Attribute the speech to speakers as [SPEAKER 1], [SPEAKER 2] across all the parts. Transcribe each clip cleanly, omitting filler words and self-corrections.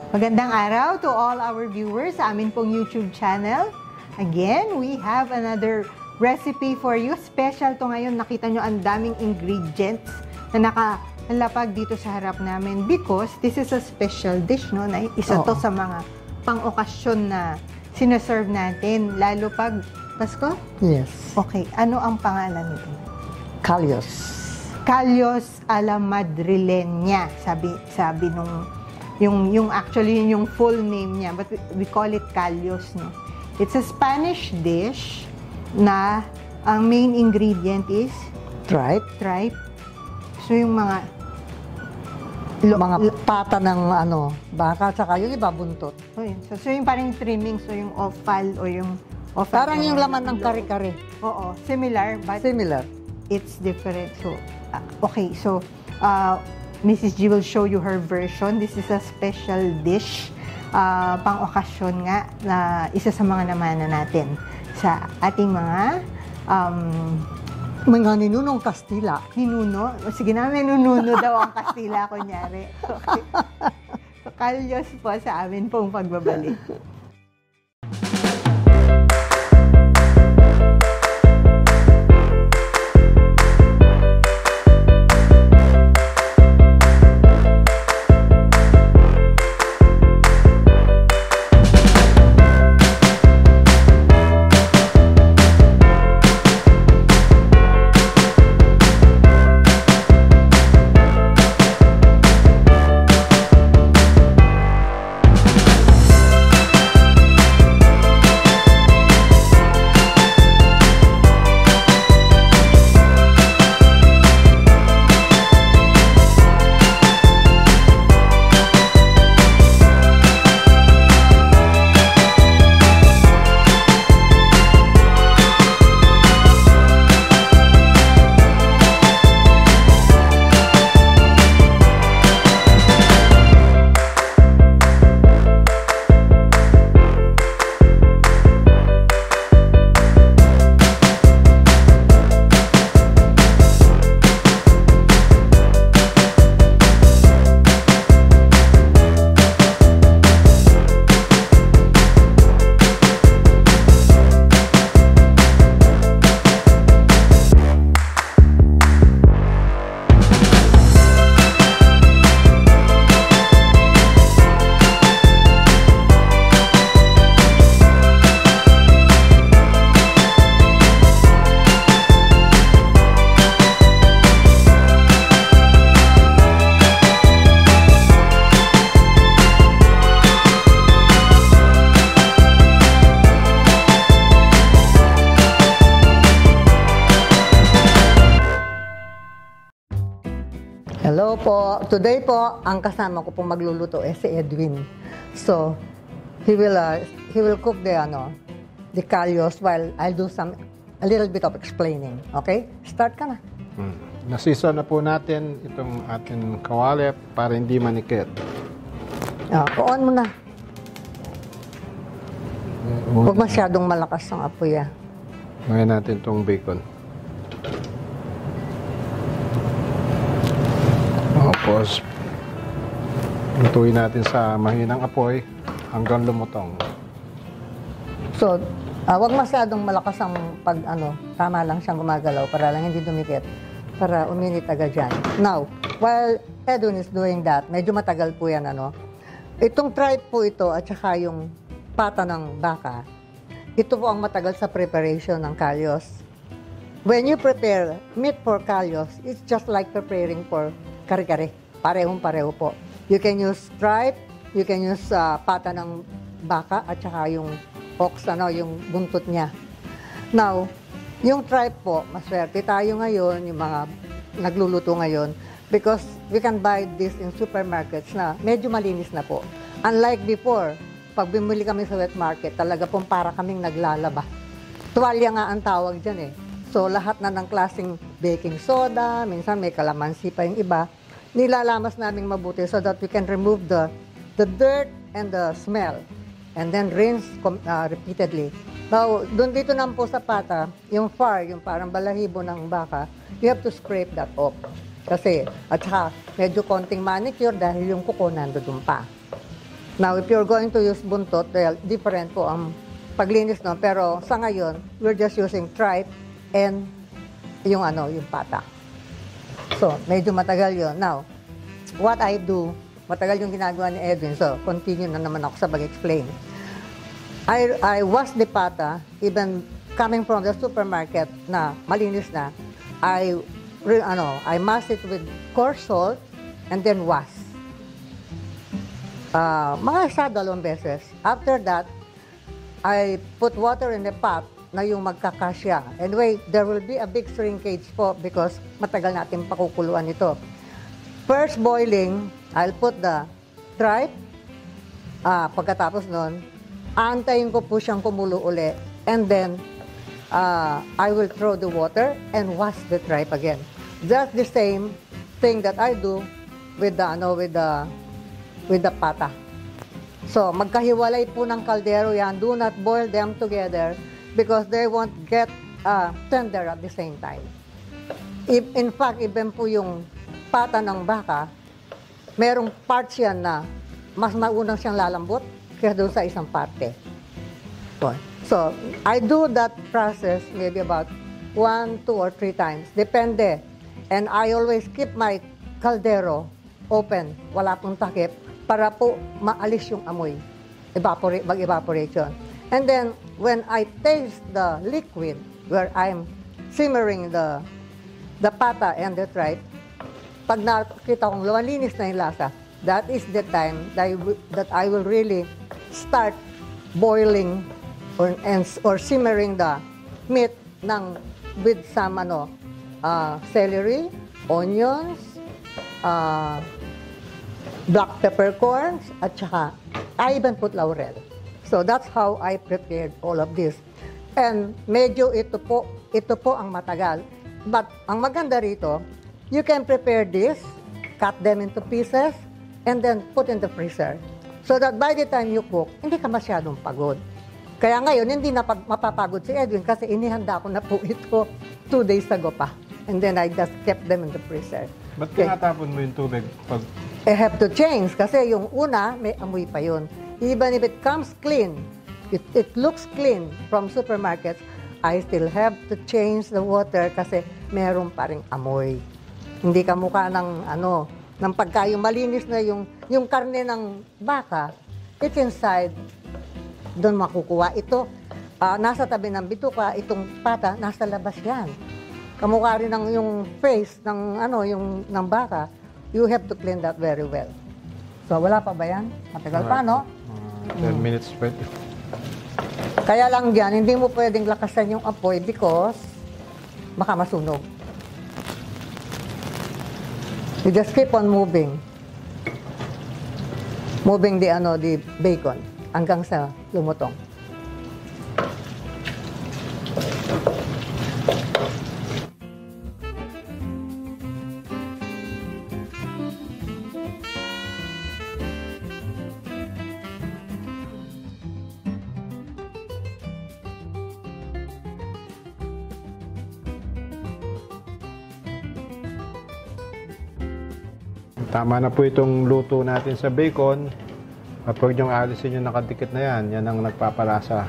[SPEAKER 1] Magandang araw to all our viewers sa amin pong YouTube channel. Again, we have another recipe for you. Special to ngayon. Nakita nyo ang daming ingredients na nakalapag dito sa harap namin because this is a special dish, no? Na isa to sa mga pang-okasyon na sinaserve natin, lalo pag Pasko?
[SPEAKER 2] Yes.
[SPEAKER 1] Okay, ano ang pangalan nito?
[SPEAKER 2] Callos.
[SPEAKER 1] Callos a la Madrileña, sabi nung yung actually yung full name niya, but we call it Callos, no. It's a Spanish dish na ang main ingredient is
[SPEAKER 2] Tripe.
[SPEAKER 1] So yung mga
[SPEAKER 2] pata ng baka, tsaka yung iba buntot.
[SPEAKER 1] So yung parang trimming, so yung offal o yung
[SPEAKER 2] parang yung laman ng kare-kare.
[SPEAKER 1] Oo, similar but it's different. So okay, so Mrs. G will show you her version. This is a special dish pang-okasyon nga na isa sa mga namana natin sa ating mga
[SPEAKER 2] ninunong Kastila.
[SPEAKER 1] Ninuno? Sige na, may nununo daw ang Kastila, kunyari. Okay. So, Callos po sa amin pong pagbabalik.
[SPEAKER 2] Hello po. Today po, ang kasama ko pong magluluto si Edwin. So, he will cook the callos while I'll do a little bit of explaining. Okay? Start ka na.
[SPEAKER 3] Nasisa na po natin itong ating kawali para hindi manikit.
[SPEAKER 2] On mo na. Huwag masyadong malakas ang apoy.
[SPEAKER 3] Ngayon natin itong bacon. Tapos, lutuin natin sa mahinang apoy hanggang lumutong.
[SPEAKER 2] So, wag masyadong malakas ang tama lang siyang gumagalaw para lang hindi dumikit, para uminit agad yan. Now, while Edwin is doing that, medyo matagal po yan, Itong tripe po ito at saka yung pata ng baka, ito po ang matagal sa preparation ng callos. When you prepare meat for callos, it's just like preparing for kare-kare. Parehong-pareho po. You can use tripe, you can use pata ng baka at saka yung ox, yung buntot niya. Now, yung tripe po, maswerte tayo ngayon, yung mga nagluluto ngayon, because we can buy this in supermarkets na medyo malinis na po. Unlike before, pag bumili kami sa wet market, talaga pong para kaming naglalaba. Tuwalya nga ang tawag dyan So, lahat na ng klaseng baking soda, minsan may kalamansi pa yung iba, nilalamas namin mabuti so that we can remove the dirt and the smell. And then rinse repeatedly. Now, dito naman po sa pata, yung far, yung parang balahibo ng baka, you have to scrape that off. Kasi, at saka, medyo konting manicure dahil yung kuko nandoon pa. Now, if you're going to use buntot, well, different po ang paglinis, no? Pero sa ngayon, we're just using tripe and yung pata. So, medyo matagal yon. Now, what I do, matagal yung ginagawa ni Edwin. So, continue na naman ako sa pag-explain. I wash the pata, even coming from the supermarket na malinis na, I mash it with coarse salt and then wash. Mga isa 2 beses. After that, I put water in the pot na yung magkakasya. Anyway, there will be a big shrinkage po because matagal natin pakukuluan ito. First boiling, I'll put the tripe. Pagkatapos nun, aantayin ko po siyang kumulo uli. And then, I will throw the water and wash the tripe again. Just the same thing that I do with the pata. So, magkahiwalay po ng kaldero yan. Do not boil them together because they won't get tender at the same time. In fact, even po yung pata ng baka, merong parts yan na mas maunang siyang lalambot kaya doon sa isang parte. So, I do that process maybe about 1, 2, or 3 times. Depende. And I always keep my kaldero open, wala pong takip, para po maalis yung amoy, mag-evaporation. And then, when I taste the liquid, where I'm simmering the pata and the tripe, pag nakita kong lumalinis na yung lasa, that is the time that I will really start boiling or simmering the meat with some celery, onions, black peppercorns, at saka I even put laurel. So that's how I prepared all of this. And medyo ito po ang matagal. But ang maganda rito, you can prepare this, cut them into pieces, and then put in the freezer. So that by the time you cook, hindi ka masyadong pagod. Kaya ngayon, hindi na mapapagod si Edwin kasi inihanda ko na po ito 2 days ago pa. And then I just kept them in the freezer.
[SPEAKER 3] Ba't tinatapon mo yung tubig pag...
[SPEAKER 2] I have to change kasi yung una, may amoy pa yun. Even if it comes clean, it looks clean from supermarkets, I still have to change the water kasi meron pa ring amoy. Hindi ka mukha ng pagka yung malinis na yung karne ng baka, it's inside, doon makukuha. Ito, nasa tabi ng bituka, itong pata, nasa labas yan. Kamukha rin ng yung face ng baka, you have to clean that very well. So, wala pa ba yan? Matagal pa, no?
[SPEAKER 3] 10 minutes pa.
[SPEAKER 2] Kaya lang yan, hindi mo pwedeng lakasan yung apoy because baka masunog. You just keep on moving. Moving the bacon hanggang sa lumutong.
[SPEAKER 3] Tama na po itong luto natin sa bacon. At huwag niyong alisin yung nakadikit na yan. Yan ang nagpapalasa.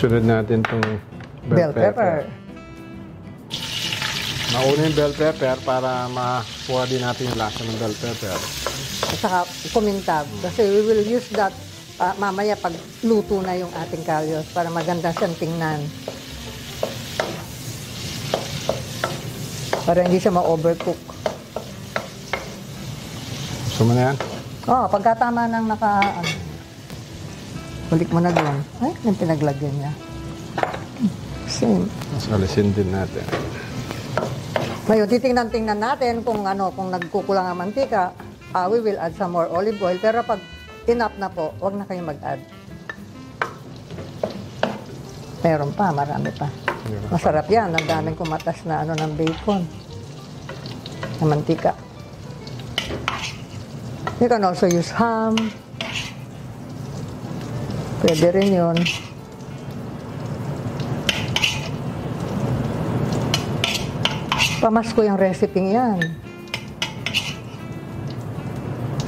[SPEAKER 3] Sunod natin itong bell pepper. Mauna yung bell pepper para makuha din natin yung lasa ng bell pepper.
[SPEAKER 2] At saka kumintab. Kasi we will use that mamaya pag luto na yung ating kalyos para maganda siyang tingnan. Para hindi siya ma-overcook.
[SPEAKER 3] Gusto mo na yan?
[SPEAKER 2] Oo, pagkatama ng balik mo na doon. Ay, yung pinaglagyan niya. Same.
[SPEAKER 3] Mas alisin din natin.
[SPEAKER 2] Ngayon, titingnan natin kung nagkukulang ang mantika. We will add some more olive oil. Pero pag enough na po, huwag na kayong mag-add. Meron pa, marami pa. Masarap yan. Ang daming kumatas na ano ng bacon. Na mantika. You can also use ham. Pwede rin yun. Pamasko yung recipe yan.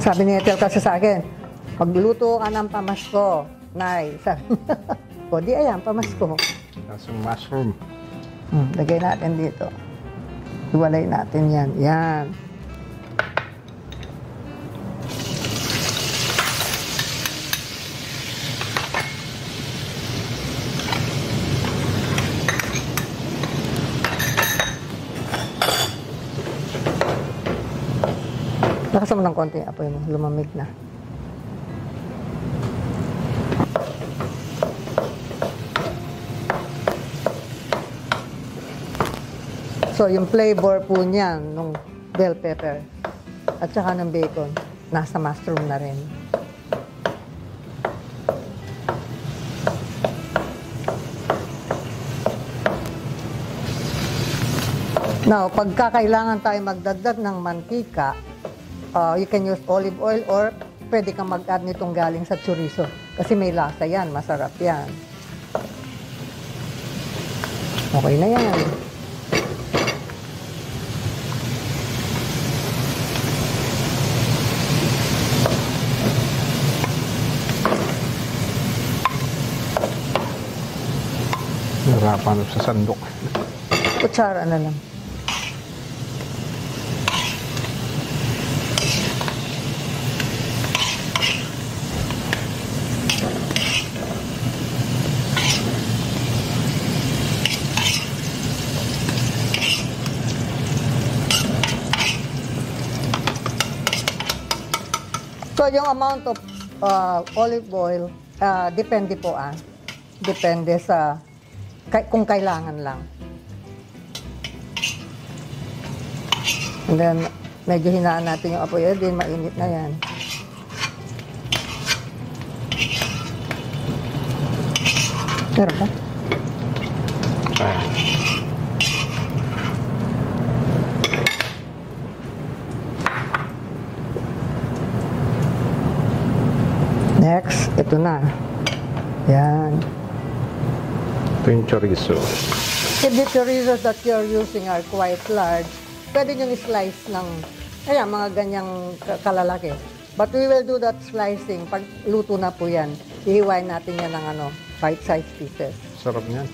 [SPEAKER 2] Sabi ni Ethel kasi sa akin, pagluto ka ng pamasko, Nay, sabi o di ayan, pamasko.
[SPEAKER 3] That's yung mushroom.
[SPEAKER 2] Lagay natin dito. Iwalay natin yan. Yan. Lakasan mo ng konti yung apoy mo. Lumamig na. So, yung flavor po niyan, nung bell pepper, at saka ng bacon, nasa mushroom na rin. Now, pagka kailangan tayo magdagdag ng mantika, you can use olive oil or pwede kang mag-add nitong galing sa chorizo. Kasi may lasa yan, masarap yan. Okay na yan.
[SPEAKER 3] Hirapan sa sandok.
[SPEAKER 2] Kutsara na lang. So, yung amount of olive oil, depende po Depende sa kung kailangan lang. And then, medyo hinaan natin yung apoy. Din, mainit na yan. Meron pa? Next, ito na. Yan.
[SPEAKER 3] Ito yung chorizo.
[SPEAKER 2] If the chorizo that you're using are quite large, pwede nyo i-slice ng, ayan, mga ganyang kalalaki. But we will do that slicing. Pag luto na po yan, ihiwain natin yan ng bite-sized pieces.
[SPEAKER 3] Sarap niyan.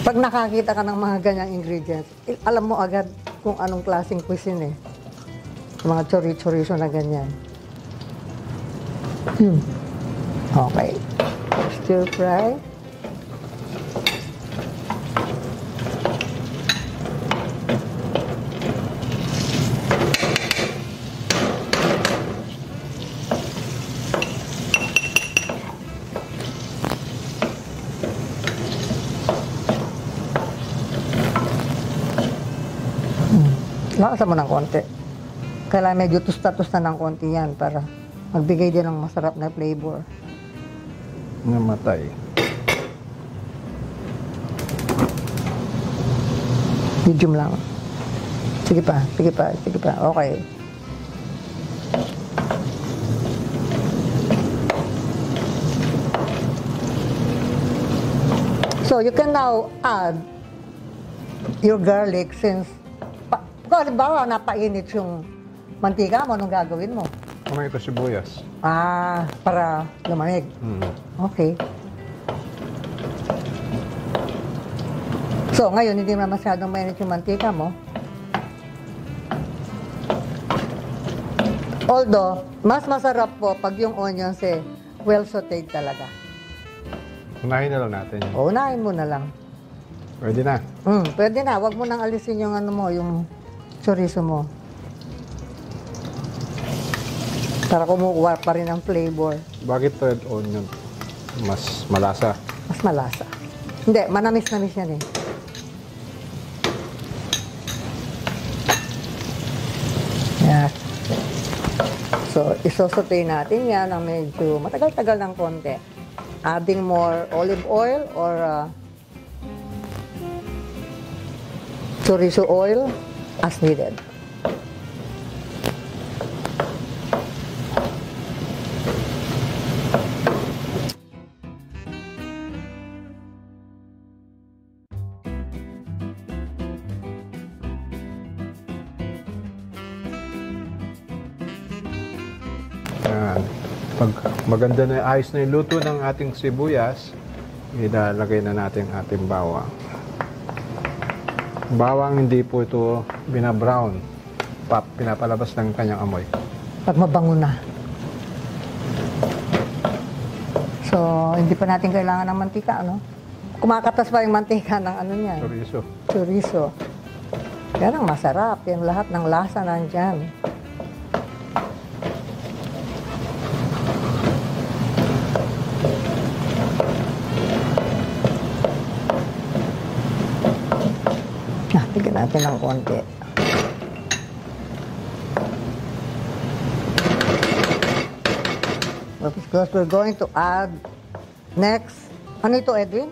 [SPEAKER 2] Pag nakakita ka ng mga ganyang ingredients, alam mo agad kung anong klaseng cuisine eh. Mga chorizo na ganyan. Okay. Stir fry. Lakasan mo ng konti. Kailangan medyo tusta-tusta ng konti yan para magbigay din ng masarap na flavor.
[SPEAKER 3] Namatay.
[SPEAKER 2] Medium lang. Sige pa, sige pa, sige pa. Okay. So, you can now add your garlic since kung halimbawa, napainit yung mantika mo, anong gagawin mo?
[SPEAKER 3] Kumain ko sibuyas.
[SPEAKER 2] Para lumamig. Okay. So, ngayon, hindi na masyadong mainit yung mantika mo. Although, mas masarap po pag yung onions well sauteed talaga.
[SPEAKER 3] Unahin na lang natin yun.
[SPEAKER 2] Unahin mo na lang.
[SPEAKER 3] Pwede na.
[SPEAKER 2] Pwede na. Huwag mo nang alisin yung yung chorizo mo. Para kumukuha pa rin ang flavor.
[SPEAKER 3] Bakit red onion? Mas malasa.
[SPEAKER 2] Mas malasa. Hindi, manamis-namis yan eh. Yan. So, isosote natin yan ng medyo matagal-tagal ng konti. Adding more olive oil or chorizo oil as needed.
[SPEAKER 3] Yan. Pag maganda na, ayos na yung luto ng ating sibuyas, ilalagay na natin ating bawang. Bawang hindi po ito binabrown. Pinapalabas ng kanyang amoy.
[SPEAKER 2] Pag mabango na. So, hindi pa natin kailangan ng mantika, ano? Kumakatas pa yung mantika ng ano niya.
[SPEAKER 3] Chorizo.
[SPEAKER 2] Chorizo. Yan ang masarap. Yan lahat ng lasa nandyan. Tignan natin ng konti. Because we're going to add next. Ano ito, Edwin?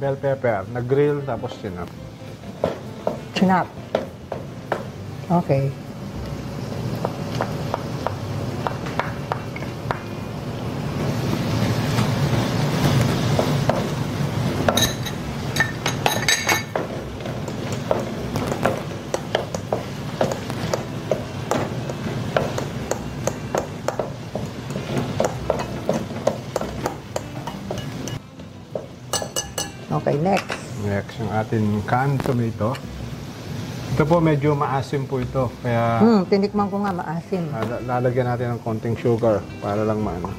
[SPEAKER 3] Bell pepper. Nag-grill tapos sinap.
[SPEAKER 2] Chinap. Okay. Okay, next.
[SPEAKER 3] Next, yung ating canned tomato. Ito po, medyo maasim po ito. Kaya
[SPEAKER 2] Tinikman ko nga maasim.
[SPEAKER 3] lalagyan natin ng konting sugar para lang maano.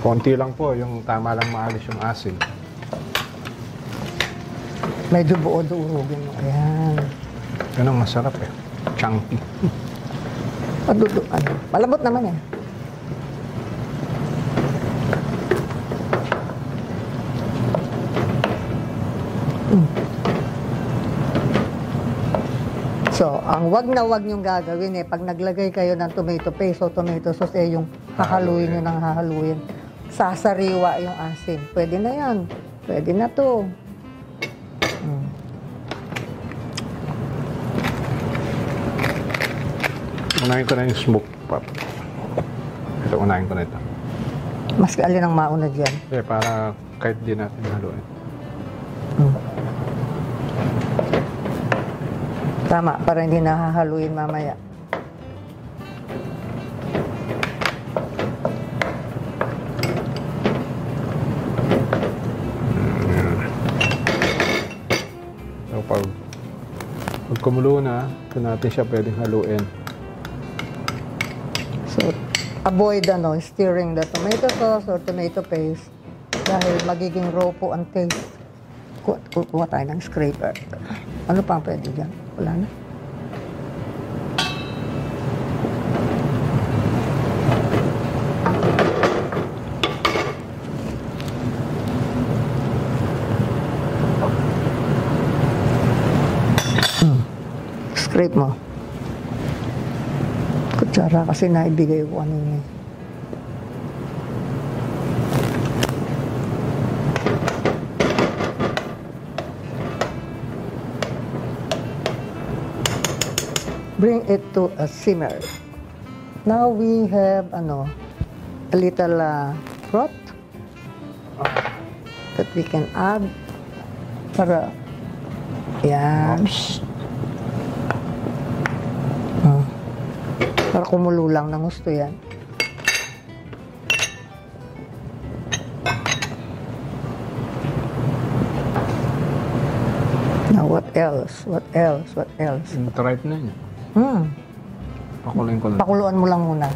[SPEAKER 3] Konti lang po, yung tama lang maalis yung asim.
[SPEAKER 2] Medyo buo-durugin mo. Ayan.
[SPEAKER 3] Yan ang masarap eh. Chunky.
[SPEAKER 2] Malambot naman eh. So, ang wag na wag niyong gagawin eh, pag naglagay kayo ng tomato paste o tomato sauce, eh, yung hahaluin nyo ng hahaluin. Sasariwa yung asim. Pwede na yan. Pwede na to.
[SPEAKER 3] Unahin ko na yung smoke pop. Ito, unahin ko na ito.
[SPEAKER 2] Mas alin ang mauna dyan.
[SPEAKER 3] Eh, para kahit di natin haluin.
[SPEAKER 2] Tama, para hindi nahahaluin mamaya.
[SPEAKER 3] So, pag kumulo na, ito natin siya pwedeng haluin.
[SPEAKER 2] So, avoid stirring the tomato sauce or tomato paste dahil magiging raw po ang taste. Kuha tayo ng scraper. Ano pang pwede dyan? Wala na. Scrape mo. Kutsara kasi naibigay ko ano yun eh. Bring it to a simmer. Now we have a little broth that we can add para yan. Para kumulo lang ng gusto yan. Now what else? What else? What else?
[SPEAKER 3] Tripe na niya. Pakuluin ko lang.
[SPEAKER 2] Pakuluan mo lang muna.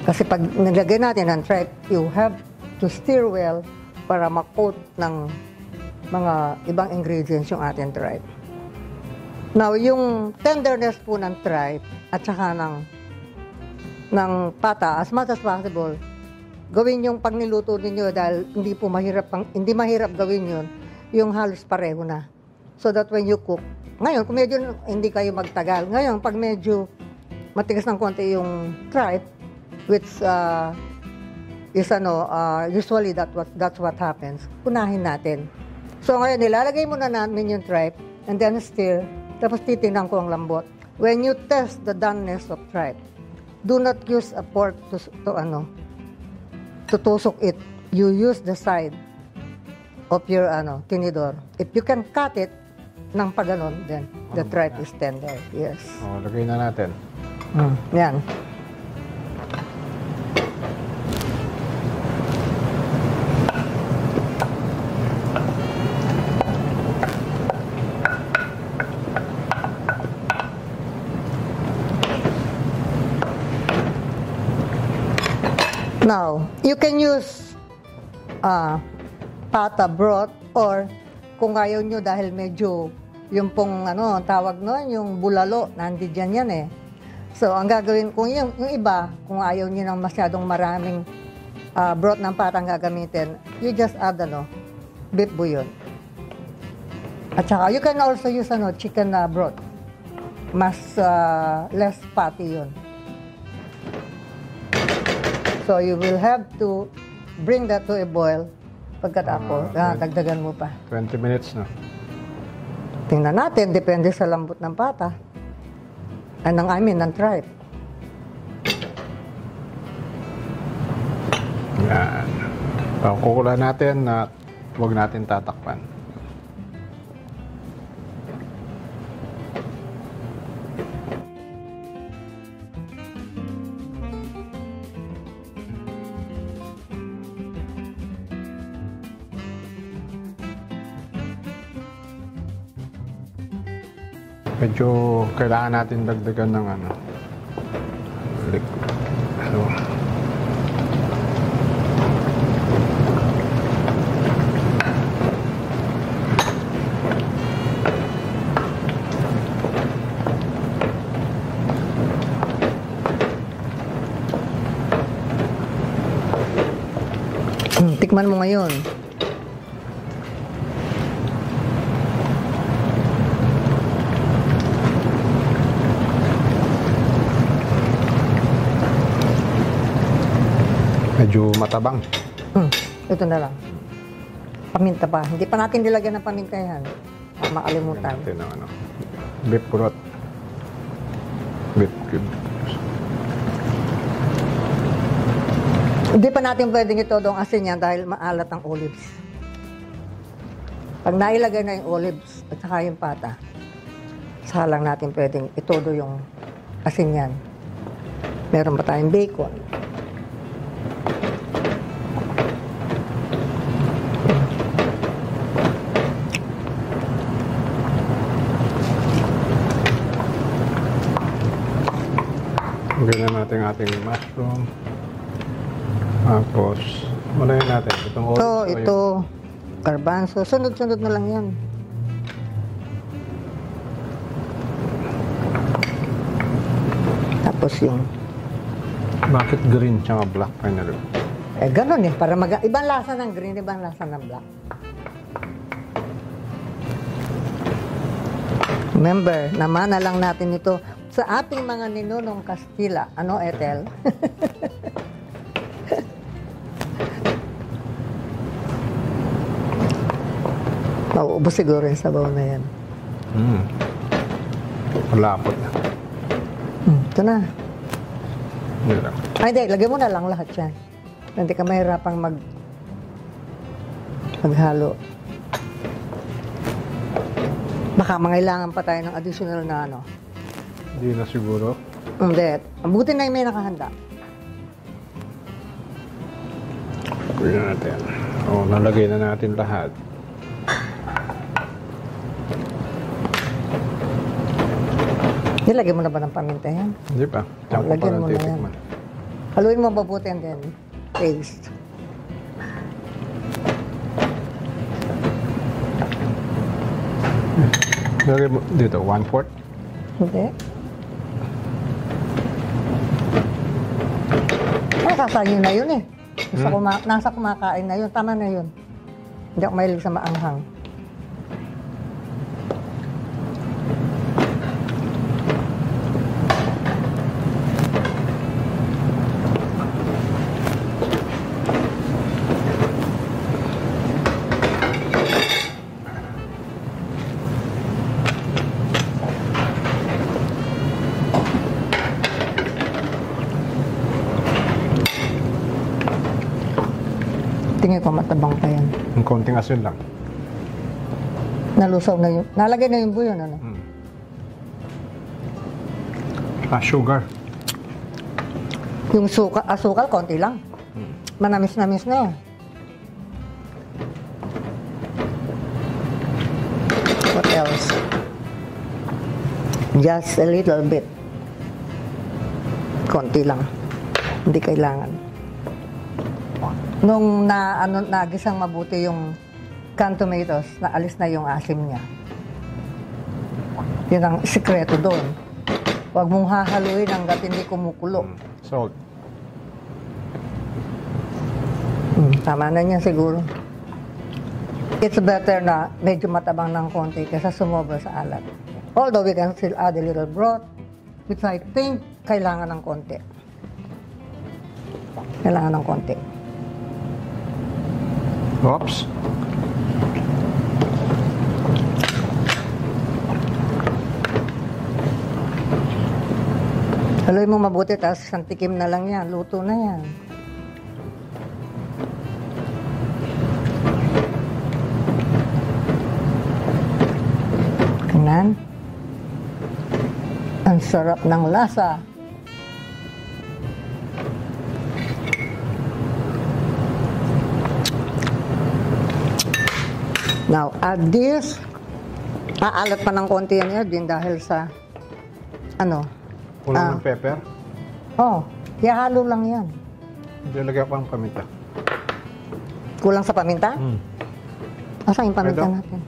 [SPEAKER 2] Kasi pag nilagay natin ang tripe, you have to stir well para ma-coat ng mga ibang ingredients yung ating tripe. Now, yung tenderness po ng tripe at saka ng pata, as much as possible, gawin yung pag niluto ninyo dahil hindi mahirap gawin yun, yung halos pareho na. So that when you cook, Ngayon, kung medyo hindi kayo magtagal, ngayon, pag medyo matigas ng konti yung tripe, which is usually that's what happens, unahin natin. So ngayon, nilalagay muna namin yung tripe, and then stir, tapos titingnan ko ang lambot. When you test the doneness of tripe, do not use a fork to tusok it. You use the side of your tinidor. If you can cut it ng paganon, then the tripe is tender. Yes.
[SPEAKER 3] Lagay na natin.
[SPEAKER 2] Yan. Now, you can use pata broth, or kung ayaw nyo dahil medyo yung pong tawag nun, yung bulalo, nandiyan yan eh. So, ang gagawin, kung yung iba, kung ayaw nyo ng masyadong maraming broth ng pata ang gagamitin, you just add beef bouillon. At saka, you can also use chicken broth. Mas less fatty yun. So, you will have to bring that to a boil. Pagkatapos, dagdagan mo pa.
[SPEAKER 3] 20 minutes na.
[SPEAKER 2] Tingnan natin, depende sa lambot ng pata. Ng tripe.
[SPEAKER 3] Yan. Kukulan natin na huwag natin tatakpan. Medyo kailangan natin dagdagan ng liquid. So,
[SPEAKER 2] tikman mo ngayon.
[SPEAKER 3] medyo matabang.
[SPEAKER 2] Ito na lang. Paminta pa. Hindi pa natin nilagyan ng paminta yan. Makalimutan.
[SPEAKER 3] Natin ng beef broth. Beef cube.
[SPEAKER 2] Hindi pa natin pwedeng itodong asin yan dahil maalat ang olives. Pag nailagay na yung olives at saka yung pata, saka lang natin pwedeng itodo yung asin yan. Meron pa tayong bacon.
[SPEAKER 3] Lagyan na natin ating mushroom. Tapos, mulayin natin itong olives.
[SPEAKER 2] Ito, garbanzo. Sunod-sunod na lang yan. Tapos yung...
[SPEAKER 3] Bakit green tsaka black pinalo?
[SPEAKER 2] Ganun eh. Para ibang lasa ng green, ibang lasa ng black. Remember, namana lang natin ito sa ating mga ninunong Kastila. Ano, Ethel? Mauubos siguro yung sabaw na yan.
[SPEAKER 3] Malapot na.
[SPEAKER 2] Ito na.
[SPEAKER 3] Hindi lang.
[SPEAKER 2] Ay, hindi. Lagyan mo na lang lahat yan. Hindi ka mahirapang maghalo. Baka mangailangan pa tayo ng additional na
[SPEAKER 3] Hindi na siguro.
[SPEAKER 2] Hindi. Buti na yung may nakahanda.
[SPEAKER 3] Pwede natin. Nalagay na natin lahat.
[SPEAKER 2] Nilagyan mo na ba ng paminta yan?
[SPEAKER 3] Hindi pa. Diyan ko
[SPEAKER 2] Lagyan
[SPEAKER 3] pa
[SPEAKER 2] mo na yan.
[SPEAKER 3] titikman.
[SPEAKER 2] Haluin mo mabuti and then taste.
[SPEAKER 3] Lagay mo dito, 1/4.
[SPEAKER 2] Hindi. Sasayin na yun eh. Nasa kumakain na yun. Tama na yun. Hindi ako mahilig sa maanghang. Tingin ko matabang pa yan.
[SPEAKER 3] Yung konting asin lang.
[SPEAKER 2] Nalusaw na yun. Nalagay na yung buyon, ano?
[SPEAKER 3] Sugar.
[SPEAKER 2] Yung asukal, konti lang. Manamis-namis na yun. What else? Just a little bit. Konti lang. Hindi kailangan. Nung nagisang mabuti yung canned tomatoes, naalis na yung asim niya. Yun ang sikreto doon. Huwag mong hahaluin hanggat hindi kumukulo.
[SPEAKER 3] Salt.
[SPEAKER 2] Tama na niya siguro. It's better na medyo matabang ng konti kaysa sumobra sa alat. Although we can still add a little broth, which I think kailangan ng konti. Kailangan ng konti.
[SPEAKER 3] Oops.
[SPEAKER 2] Haluin mo mabuti, tapos isang tikim na lang yan. Luto na yan. Tingnan. Ang sarap ng lasa. Now, add this. Aalat pa ng konti yan din dahil sa
[SPEAKER 3] Puno ng pepper.
[SPEAKER 2] Ihalo lang yan.
[SPEAKER 3] Dilagay ko ang paminta.
[SPEAKER 2] Kulang sa paminta? Asan yung paminta
[SPEAKER 3] Ito?
[SPEAKER 2] natin?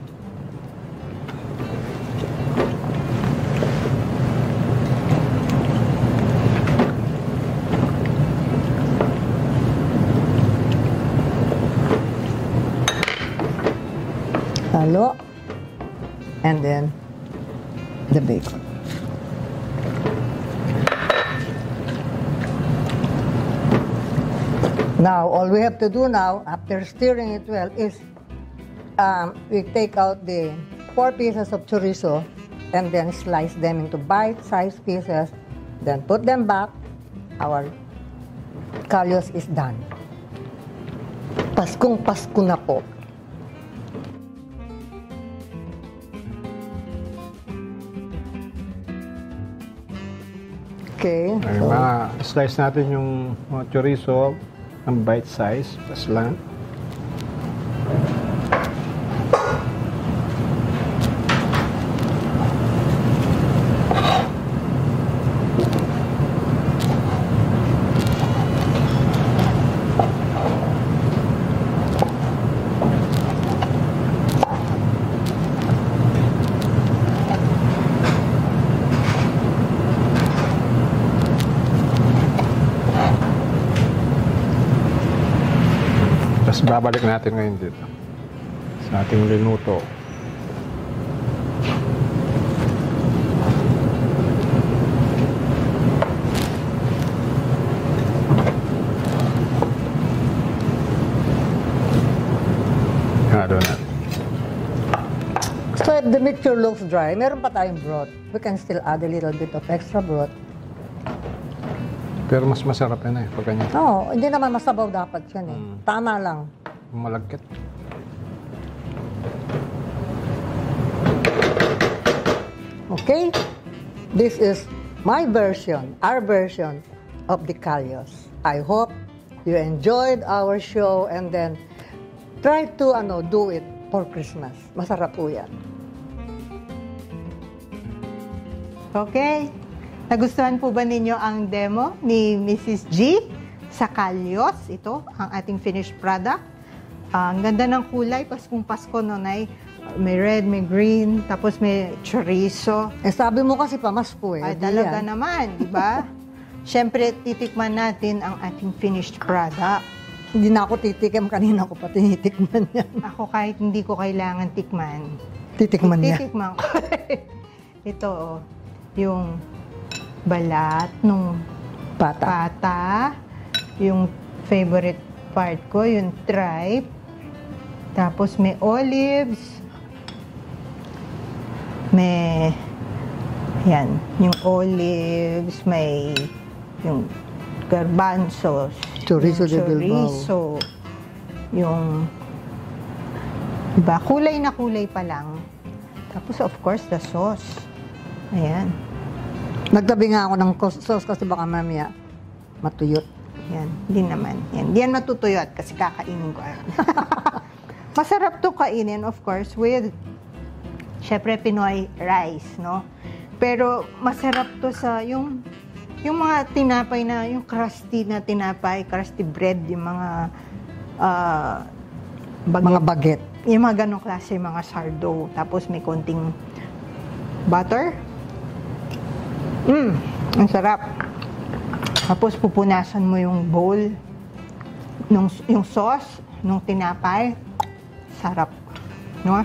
[SPEAKER 2] Halo. And then, the bacon. Now, all we have to do now, after stirring it well, is we take out the 4 pieces of chorizo and then slice them into bite-sized pieces, then put them back. Our kalyos is done. Paskong Pasko na po. Okay.
[SPEAKER 3] Ay, slice natin yung mga chorizo ng bite size. Pas lang. Tapos babalik natin ngayon dito sa ating linuto. Halo na.
[SPEAKER 2] So if the mixture looks dry, meron pa tayong broth. We can still add a little bit of extra broth.
[SPEAKER 3] Pero mas masarap yan pag ganyan.
[SPEAKER 2] Oo, hindi naman masabaw dapat yan Tama lang.
[SPEAKER 3] Malagkit.
[SPEAKER 2] Okay? This is my version, our version of the kalyos. I hope you enjoyed our show and then try to do it for Christmas. Masarap po yan.
[SPEAKER 1] Okay. Nagustuhan po ba ninyo ang demo ni Mrs. G sa kalyos? Ito, ang ating finished product. Ang ganda ng kulay, Paskong Pasko, Nonay. May red, may green, tapos may chorizo.
[SPEAKER 2] Sabi mo kasi pamasko
[SPEAKER 1] Ay, talaga naman, di ba? Siyempre, titikman natin ang ating finished product.
[SPEAKER 2] Hindi na ako titikim, kanina ko pa tinitikman yan.
[SPEAKER 1] Ako kahit hindi ko kailangan tikman.
[SPEAKER 2] Titikman niya.
[SPEAKER 1] Titikman ko. Ito, yung balat nung pata. Yung favorite part ko, yung tripe. Tapos may olives. May, yan, yung olives, may yung garbanzos.
[SPEAKER 2] Chorizo de
[SPEAKER 1] yung
[SPEAKER 2] Bilbao.
[SPEAKER 1] chorizo. yung, diba, kulay na kulay pa lang. Tapos, of course, the sauce. Ayan.
[SPEAKER 2] Nagtabi nga ako ng sauce kasi baka mamaya matuyot.
[SPEAKER 1] Yan, hindi naman. Yan, di yan matutuyot kasi kakainin ko. Masarap to kainin, of course, with, syempre, Pinoy rice, no? Pero, masarap to sa, yung mga tinapay na, yung crusty na tinapay, crusty bread, yung mga,
[SPEAKER 2] Mga baget.
[SPEAKER 1] yung mga ganong klase, mga sardo. Tapos, may konting butter. Ang sarap. Tapos pupunasan mo yung bowl yung sauce nung tinapay. Sarap, no?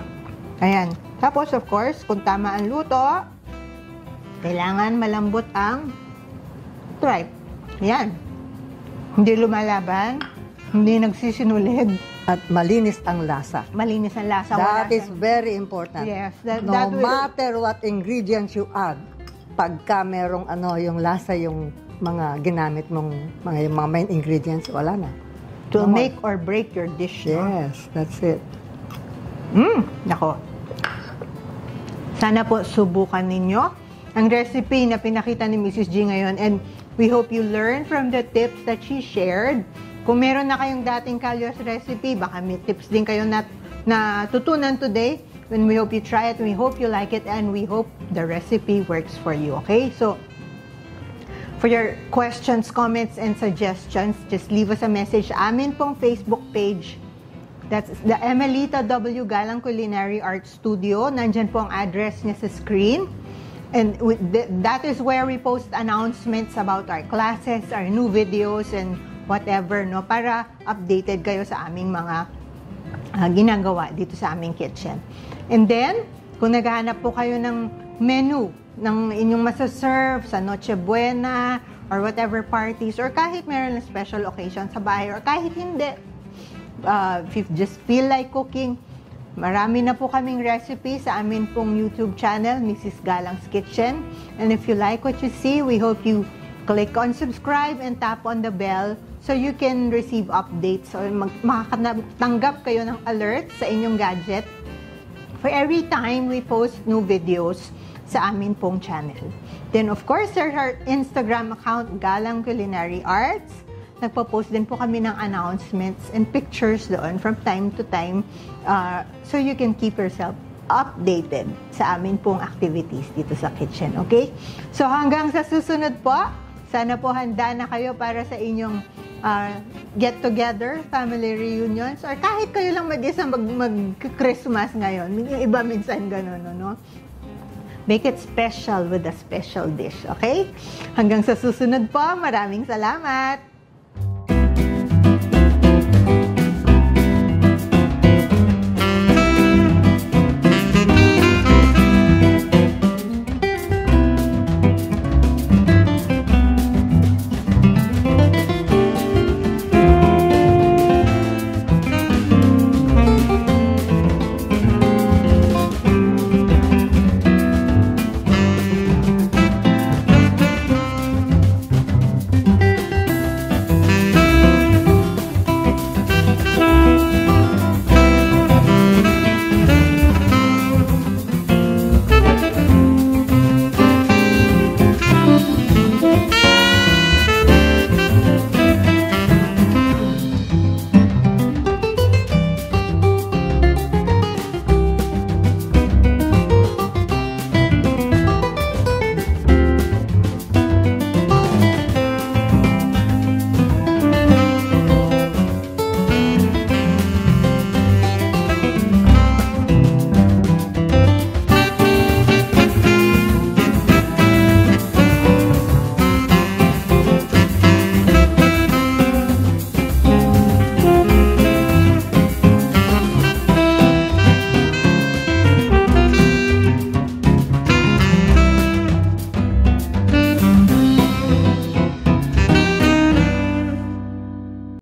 [SPEAKER 1] Ayan. Tapos of course, kung tama ang luto, kailangan malambot ang tripe. Ayan. Hindi lumalaban, hindi nagsisinulid,
[SPEAKER 2] At malinis ang lasa.
[SPEAKER 1] malinis ang lasa.
[SPEAKER 2] That
[SPEAKER 1] wala
[SPEAKER 2] is
[SPEAKER 1] siyang-
[SPEAKER 2] very important.
[SPEAKER 1] Yes,
[SPEAKER 2] No
[SPEAKER 1] that will-
[SPEAKER 2] matter what ingredients you add, pagka merong yung lasa yung mga ginamit mong yung mga main ingredients, wala na.
[SPEAKER 1] to
[SPEAKER 2] No more.
[SPEAKER 1] make or break your dish, no?
[SPEAKER 2] Yes, that's it.
[SPEAKER 1] Nako. Sana po subukan ninyo ang recipe na pinakita ni Mrs. G ngayon, and we hope you learn from the tips that she shared. Kung meron na kayong dating Kalyos recipe, baka may tips din kayo na tutunan today. And we hope you try it, we hope you like it, and we hope the recipe works for you, okay? So, for your questions, comments, and suggestions, just leave us a message sa amin pong Facebook page. That's the Emelita W. Galang Culinary Arts Studio. Nandyan po ang address niya sa screen. And that is where we post announcements about our classes, our new videos, and whatever, no? Para updated kayo sa aming mga ginagawa dito sa aming kitchen. And then, kung naghahanap po kayo ng menu ng inyong masaserve sa Noche Buena or whatever parties, or kahit meron na special occasion sa bahay, or kahit hindi, if you just feel like cooking, marami na po kaming recipe sa amin pong YouTube channel, Mrs. Galang's Kitchen. And if you like what you see, we hope you click on subscribe and tap on the bell so you can receive updates or makakatanggap kayo ng alerts sa inyong gadget for every time we post new videos sa amin pong channel. Then of course, there's our Instagram account, Galang Culinary Arts. Nagpo-post din po kami ng announcements and pictures doon from time to time so you can keep yourself updated sa amin pong activities dito sa kitchen, okay? So hanggang sa susunod po, sana po handa na kayo para sa inyong get-together, family reunions, or kahit kayo lang mag-isa mag-Christmas ngayon. Yung iba minsan gano'n, no? Make it special with a special dish, okay? Hanggang sa susunod po, maraming salamat!